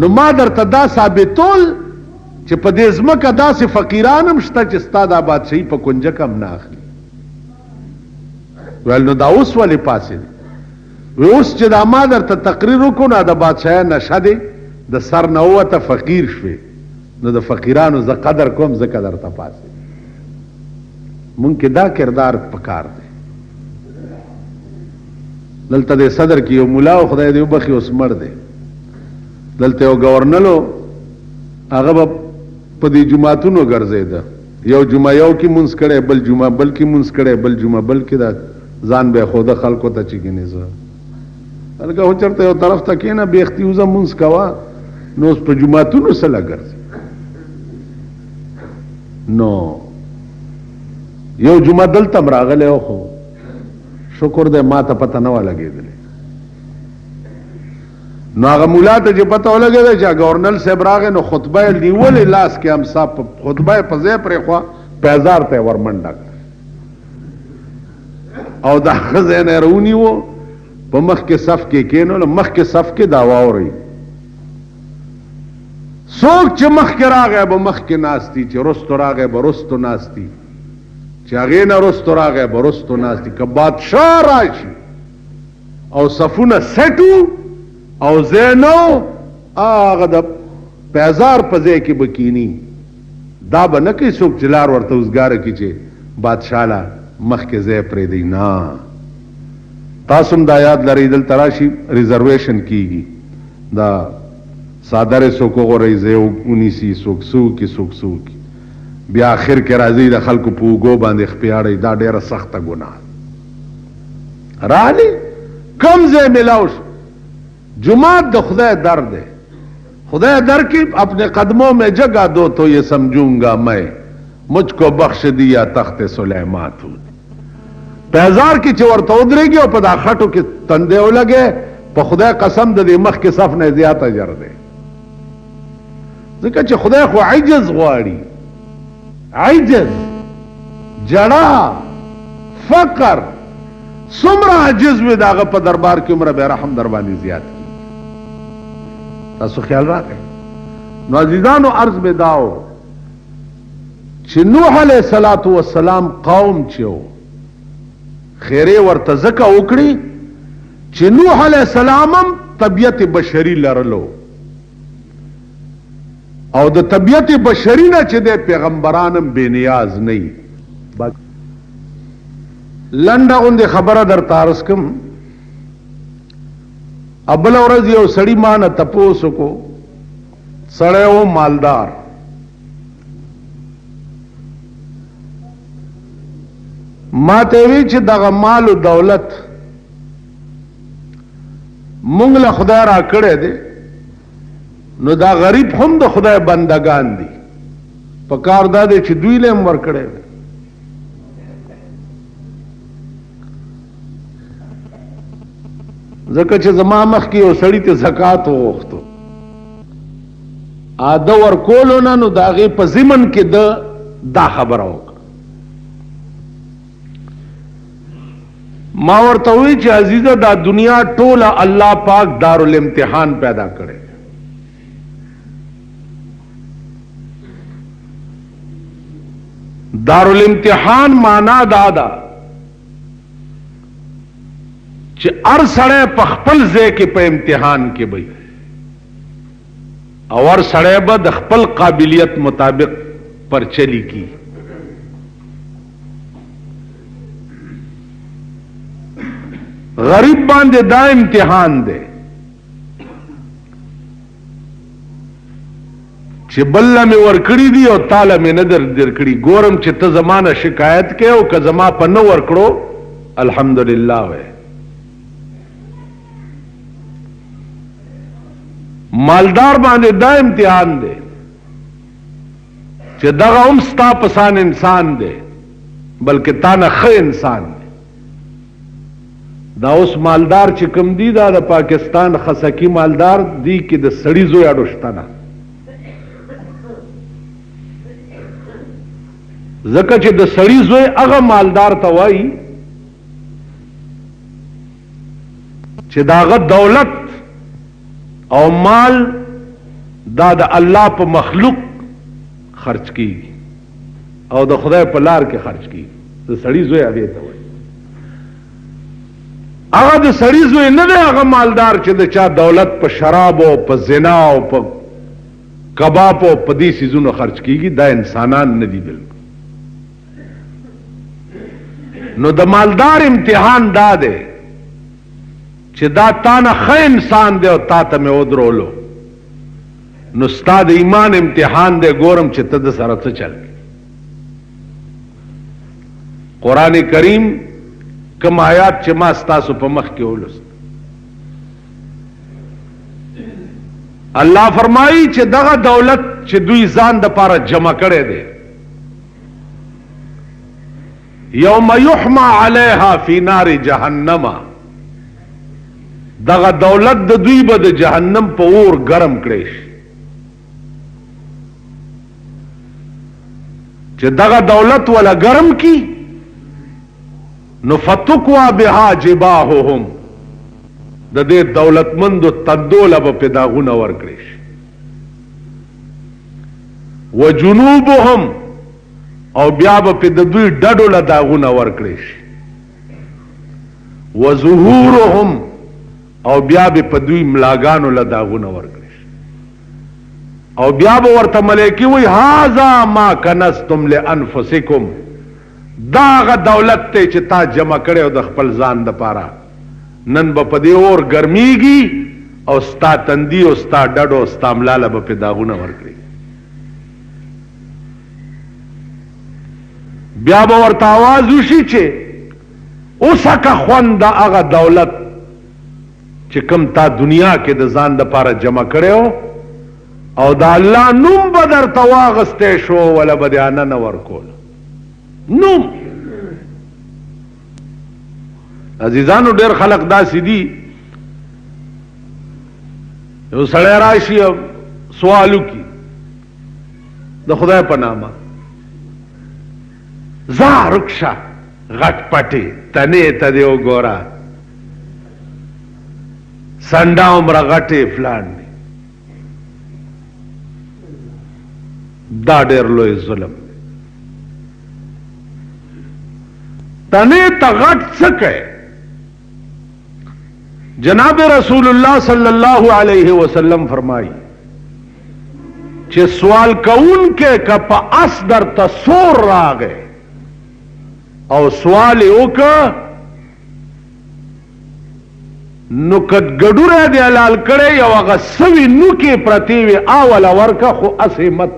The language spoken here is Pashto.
نو ما درته دا ثابتول چې په دې ځمکه داسې فقیران هم شته چې ستا دا بادشاهي په کنجک هم نه اخلي. ویل نو دا اوس ولې پاسې وی اوس چې دا ما درته تقریر وکړو نو د بادشاهۍ نشه دی د سر نه ووته فقیر شوې نو د فقیرانو زه قدر کوم ځکه درته پاسې مونږ کې دا کردار پکار دی. دلته د صدر کې یو ملا او خدای دې وبخي اوس مړ دی دلته یو گورنلو هغه به په دې جماعتونو ګرځېده یو جمعه یو کې مونځ کړی بل جمعه بل کې مونځ کړی بل جمعه بل کې دا ځان به خوده خلکو ته چې ګینې زه هلکه هو چېرته یو طرف ته کښېنه بې اختیوزه مونځ کوه نو اوس په جماعتونو سله ګرځي. نو یو جمعه دلته م راغلی او خو شکر دی ما ته پته نه وه لګېدلې نو هغه ملا ته چې پته ولګېده چې ګورنر صاحب راغی نو خطبه یې نیولې لاس کې امسا خطبه یې په ځای پرېښوه پیزار ته یې ورمنډه کړه او د هغه ځای نه یې راونیوه په مخکې صف کې کېنولو مخکې صف کې دا واورئ څوک چې مخکې راغی به مخکې ناستي چې رستو راغی به رستو ناستي چې هغې نه رستو راغی به رستو ناستي که بادشاه راشي او صفونه سټو او ځای نه هغه د پیزار په ځای کې به کیني دا به نه کوي څوک چې لار ورته اوزګاره کړي چې بادشاه له مخکې ځای پرېږدي نه تاسو هم دا یاد لرئ دلته راشي ریزرویشن کیږي دا څادرې څوک وغورئ ځای ونیسي څوک څه وکړي څوک څه وکړي بیا آخر کې راځي د خلکو په اوږو باندې خپې اړئ دا ډېره سخته ګناه رالي کم ځای میلاو شو جماعت د خدای در دے خدای در کی اپنے قدموں میں جگہ دو تو یہ سمجھوں گا میں مجھ کو بخش دیا تخت سلیمان تو پیزار کی چور تو ادرے گی اور پدا خٹو کی تندے ہو لگے پا خدای قسم دے مخ کی صف نے زیادہ جر دے ذکر چھ خدای خو عجز غواری عجز جڑا فقر سمرا عجز میں داغا پا دربار کی عمر بے رحم دربانی زیادہ تاسو خیال راکئ نو عزیزانو عرض میں داو چې نوح علیہ الصلوۃ والسلام قوم چو خیره ورته زکه وکړي چې نوح علیہ السلام طبیعت بشری لرلو او د طبیعت بشری نه چې د پیغمبرانم بے نیاز نه لنډه غوندې خبره در تارس کم ابل ورځ یو سړی ما نه تپوس کو سړی و مالدار ما ته وی چې دغه مال او دولت مونږ له خدای را کړی دی نو دا غریب هم د خدای بندگان دي په کار دا دی چې دوی له هم ورکړی دی ځکه چې زما مخکې یو سړي ته زکات وغوښتو د ورکولو نه نو د هغې په ضمن کې دا خبره وکړه ما ورته وی چې عزیزه دا دنیا ټوله الله پاک دارالامتحان پیدا کړی دارالامتحان معنا دا ده چې هر سړی په خپل ځای کې په امتحان کې وي او هر سړی به د خپل قابلیت مطابق پر چلی کی غریب باندې دا امتحان دی چې بل مې ورکړي دي او تعالی مې نه درکړي ګورم چې ته زمانه شکایت کې او که زما په نه ورکړو الحمدلله وې مالدار باندې دا امتحان دی چې دغه هم ستا پسان انسان دی بلکې تا نه ښه انسان دی دا اوس مالدار چې کوم دی دا د پاکستان خسکی مالدار دی کې د سړي زوی اډو شته نه ځکه چې د سړي زوی هغه مالدار ته وایي چې دا هغه دولت او مال دا د الله په مخلوق خرج کیږي او د خدای په لار کې خرج کیږي. د سړي زوی هغه ته وایي. هغه د سړي زوی نه دی هغه مالدار چې د چا دولت په شراب او په زنا او په کباب او په دې سيزونو خرج کیږي. دا انسانان نه دي بالکل. نو د مالدار امتحان دا دی چې دا تا نه ښه انسان دی او تا ته مې ودرولو. نو ستا د ایمان امتحان دی، ګورم چې ته د سره څه چل. قرآن کریم کم آیات چې ما ستاسو په مخ کې ولوست، الله فرمایي چې دغه دولت چې دوی ځان د پاره جمع کړی دی، یوم یحما علیها فی نار جهنم، دغه دولت د دوی به د جهنم په اور ګرم کړی شي. چې دغه دولت ولا ګرم کی نو فتقوا بها جباههم، د دې دولتمندو تندوله به په داغونه ورکړي شي. وجنوبهم، او بیا به په د دوی ډډو له داغونه ورکړي شي. وظهورهم، او بیا به په دوی ملاګانو له داغونه ورکړي شي. او بیا به ورته ملائکه وي هاذا ما کنستم لانفسکم، داغه دولت ته چې تا جمع کړو د خپل ځان د پاره، نن به په دې اور ګرميږي او ستا تندي او ستا ډډو ستا ملاله به په داغونه ورکړي. بیا به ورته आवाज وشي چې اوسکه خوند هغه دولت چې کوم تا دنیا کې د ځان د پاره جمع کړو او دا الله نوم به درته واغستی شو ولا به دې نه ورکول نوم. عزیزانو ډېر خلق داسې دي، یو سړی راشي او سوال وکړي د خدای په نامه، ځه رکشه غټ پټې تنې ته دې وګوره، سنډه عمره غټې فلان دی. دا ډېر لوی ظلم دی. تنې ته غټ څه کوي؟ جناب رسول اللہ صلی اللہ علیہ وسلم فرمائی چې سوال کون کے کپا اس در تصور راغے او سوال اوکا نکت گڑو رہ دے علال کرے یا وغا سوی نوکی پرتیوی آولا ورکا خو اسی مت